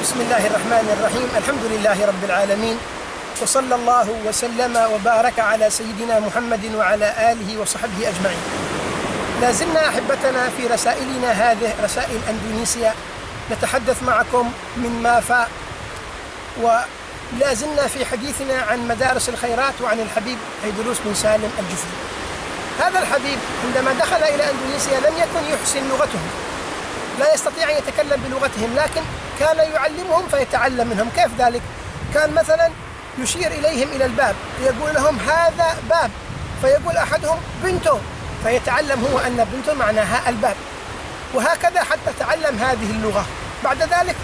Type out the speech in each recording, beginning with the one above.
بسم الله الرحمن الرحيم. الحمد لله رب العالمين، وصلى الله وسلم وبارك على سيدنا محمد وعلى آله وصحبه أجمعين. لازلنا أحبتنا في رسائلنا هذه رسائل أندونيسيا نتحدث معكم من مافا، ولازلنا في حديثنا عن مدارس الخيرات وعن الحبيب عيدروس بن سالم الجفري. هذا الحبيب عندما دخل إلى أندونيسيا لم يكن يحسن لغتهم، لا يستطيع أن يتكلم بلغتهم، لكن كان يعلمهم فيتعلم منهم. كيف ذلك؟ كان مثلا يشير إليهم إلى الباب، يقول لهم هذا باب، فيقول أحدهم بنتو، فيتعلم هو أن بنتو معناها الباب، وهكذا حتى تعلم هذه اللغة. بعد ذلك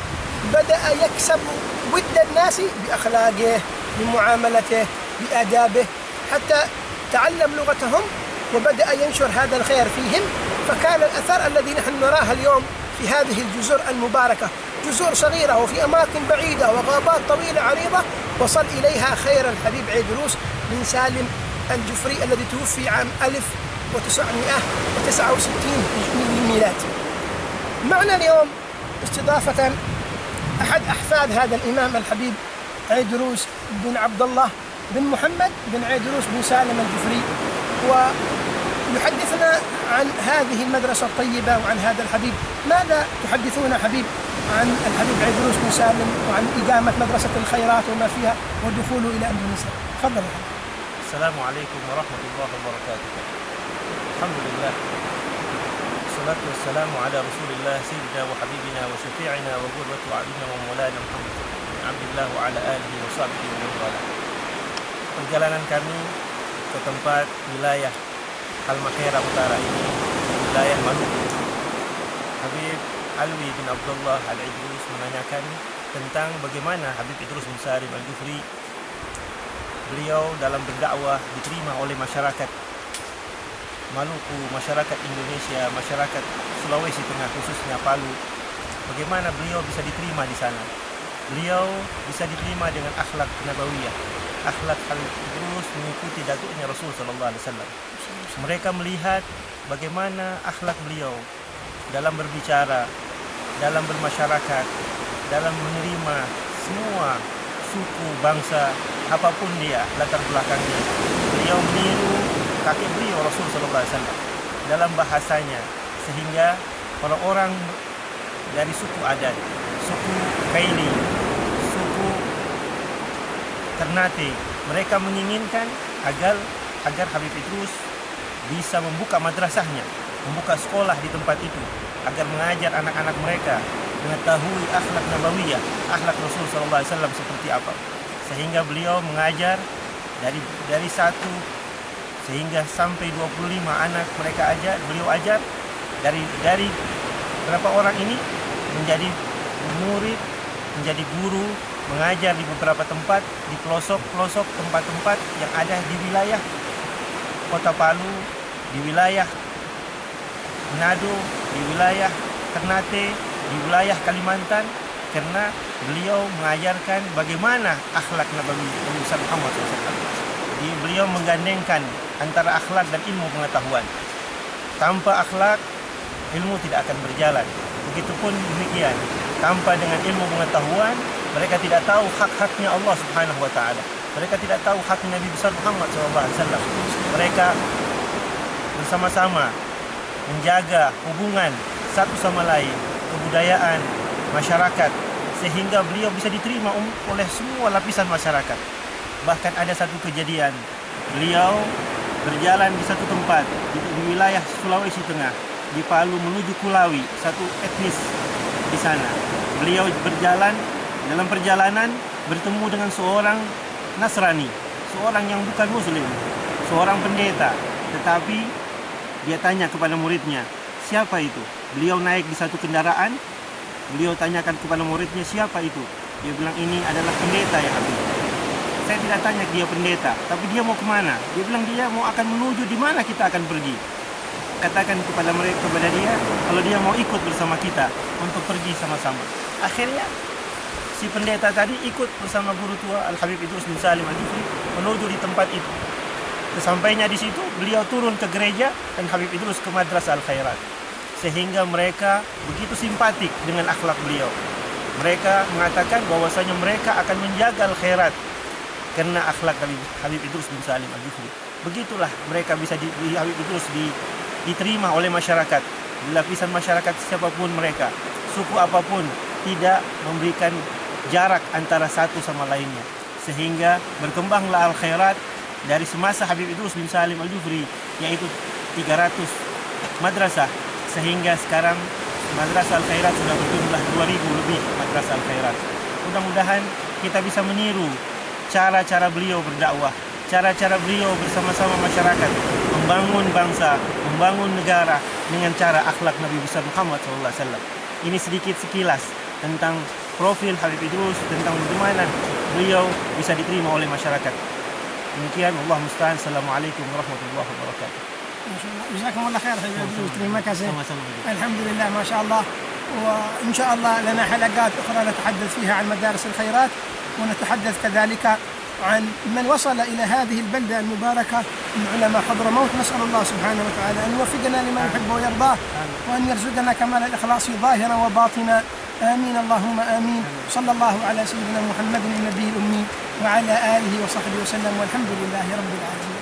بدأ يكسب ود الناس بأخلاقه، بمعاملته، بآدابه، حتى تعلم لغتهم وبدأ ينشر هذا الخير فيهم. فكان الأثر الذي نحن نراه اليوم في هذه الجزر المباركة، جزر صغيرة وفي أماكن بعيدة وغابات طويلة عريضة، وصل إليها خير الحبيب عيدروس بن سالم الجفري الذي توفي عام 1969 للميلاد. معنا اليوم استضافة أحد أحفاد هذا الإمام الحبيب عيدروس بن عبد الله بن محمد بن عيدروس بن سالم الجفري، ويحدثنا عن هذه المدرسة الطيبة وعن هذا الحبيب. ماذا تحدثون حبيب عن الحبيب عيدروس بن سالم وعن إقامة مدرسة الخيرات وما فيها ودخوله إلى أندونيسيا؟ تفضل. السلام عليكم ورحمة الله وبركاته. الحمد لله والصلاة والسلام على رسول الله سيدنا وحبيبنا وشفيعنا وقرة أعيننا ومولانا محمد بن عبد الله وعلى آله وصحبه ومن والاه. Perjalanan kami ke tempat wilayah Halmahera Utara ini, wilayah Maluku. Habib Alwi bin Abdullah Al-Idrus menanyakan tentang bagaimana Habib Idrus bin Salim Al-Jufri beliau dalam berdakwah diterima oleh masyarakat Maluku, masyarakat Indonesia, masyarakat Sulawesi Tengah khususnya Palu. Bagaimana beliau bisa diterima di sana? Beliau bisa diterima dengan akhlak nabawiyah, akhlak Habib Idrus mengikuti datuknya Rasul sallallahu alaihi wasallam. Mereka melihat bagaimana akhlak beliau dalam berbicara, dalam bermasyarakat, dalam menerima semua suku, bangsa, apapun dia latar belakangnya. Beliau meniru kakek beliau Rasul sallallahu alaihi wasallam dalam bahasanya, sehingga orang-orang dari suku adat, suku Kaili, suku Ternate, mereka menginginkan agar Habib Idrus bisa membuka madrasahnya, membuka sekolah di tempat itu, agar mengajar anak-anak mereka mengetahui akhlak nabawiyah, akhlak Rasul sallallahu alaihi wasallam seperti apa. Sehingga beliau mengajar dari satu sehingga sampai 25 anak mereka beliau ajar dari berapa orang ini menjadi murid, menjadi guru, mengajar di beberapa tempat, di pelosok-pelosok tempat-tempat yang ada di wilayah Kota Palu, di wilayah Manado, di wilayah Ternate, di wilayah Kalimantan, karena beliau mengajarkan bagaimana akhlak Nabi Muhammad SAW. Beliau menggandengkan antara akhlak dan ilmu pengetahuan. Tanpa akhlak, ilmu tidak akan berjalan. Begitupun demikian, tanpa dengan ilmu pengetahuan, mereka tidak tahu hak-haknya Allah Subhanahu wa taala. Mereka tidak tahu hak Nabi besar Muhammad SAW. Mereka bersama-sama menjaga hubungan satu sama lain, kebudayaan, masyarakat, sehingga beliau bisa diterima oleh semua lapisan masyarakat. Bahkan ada satu kejadian, beliau berjalan di satu tempat di wilayah Sulawesi Tengah, di Palu menuju Kulawi, satu etnis di sana. Beliau berjalan, dalam perjalanan bertemu dengan seorang Nasrani, seorang yang bukan Muslim, seorang pendeta. Tetapi dia tanya kepada muridnya, siapa itu? Beliau naik di satu kendaraan, beliau tanyakan kepada muridnya, siapa itu? Dia bilang, ini adalah pendeta ya Habib. Saya tidak tanya dia pendeta, tapi dia mau kemana? Dia bilang dia mau akan menuju di mana kita akan pergi. Katakan kepada dia, kalau dia mau ikut bersama kita untuk pergi sama-sama. Akhirnya si pendeta tadi ikut bersama guru tua Al-Habib Idrus bin Salim Al-Jufri menuju di tempat itu. Sesampainya di situ, beliau turun ke gereja dan Habib Idrus ke Madrasah Al-Khairat. Sehingga mereka begitu simpatik dengan akhlak beliau. Mereka mengatakan bahwasanya mereka akan menjaga al-khairat karena akhlak Habib Idrus bin Salim Al-Jufri. Begitulah mereka bisa Habib Idrus diterima oleh masyarakat, di lapisan masyarakat siapapun mereka, suku apapun, tidak memberikan jarak antara satu sama lainnya, sehingga berkembanglah al-khairat dari semasa Habib Idrus bin Salim Al-Jufri, yaitu 300 madrasah, sehingga sekarang madrasah al-khairat sudah berjumlah 2000 lebih madrasah al-khairat. Mudah-mudahan kita bisa meniru cara-cara beliau berdakwah, cara-cara beliau bersama-sama masyarakat membangun bangsa, membangun negara dengan cara akhlak Nabi besar Muhammad SAW. Ini sedikit sekilas tentang profil Habib Idrus, tentang bagaimana beliau bisa diterima oleh masyarakat. Demikian, Allah musta'an. Assalamualaikum warahmatullahi wabarakatuh. جزاكم الله خير حبيبي عبدالوس. terima kasih. Sama-sama. الحمد لله ما شاء الله. وإن شاء الله لنا حلقات أخرى نتحدث فيها عن مدارس الخيرات، ونتحدث كذلك عن من وصل إلى هذه البلدة المباركة من علماء حضرموت. نسأل الله سبحانه وتعالى أن يوفقنا لما يحب ويرضاه، وأن يرزقنا كمال الإخلاص ظاهرا وباطنا. آمين اللهم آمين. صلى الله على سيدنا محمد النبي الأمي وعلى آله وصحبه وسلم، والحمد لله رب العالمين.